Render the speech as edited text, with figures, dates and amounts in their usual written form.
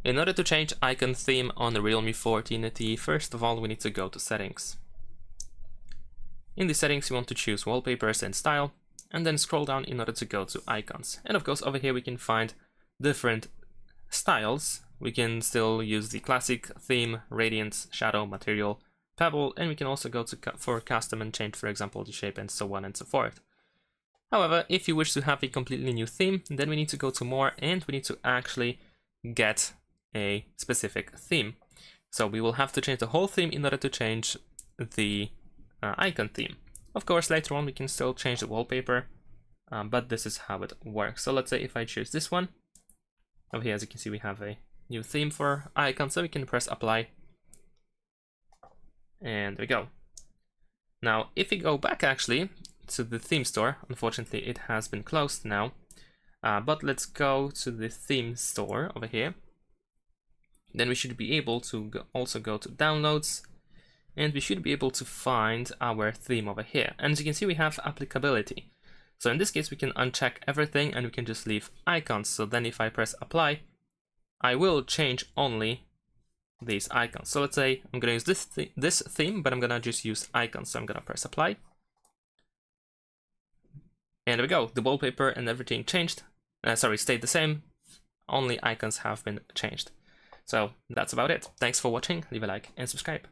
In order to change icon theme on the Realme 14T, first of all we need to go to settings. In the settings you want to choose wallpapers and style, and then scroll down in order to go to icons. And of course over here we can find different styles. We can still use the classic theme, radiance, shadow, material, pebble, and we can also go to for custom and change, for example, the shape and so on and so forth. However, if you wish to have a completely new theme, then we need to go to more and we need to actually get a specific theme. So we will have to change the whole theme in order to change the icon theme. Of course, later on we can still change the wallpaper, but this is how it works. So let's say if I choose this one, over here as you can see we have a new theme for icon, so we can press apply. And there we go. Now, if we go back actually to the theme store, unfortunately it has been closed now, but let's go to the theme store over here. Then we should be able to also go to downloads, and we should be able to find our theme over here. And as you can see, we have applicability. So in this case, we can uncheck everything and we can just leave icons. So then if I press apply, I will change only these icons. So let's say I'm gonna use this theme, but I'm gonna just use icons. So I'm gonna press apply. And there we go, the wallpaper and everything changed. Stayed the same, only icons have been changed. So that's about it. Thanks for watching, leave a like and subscribe.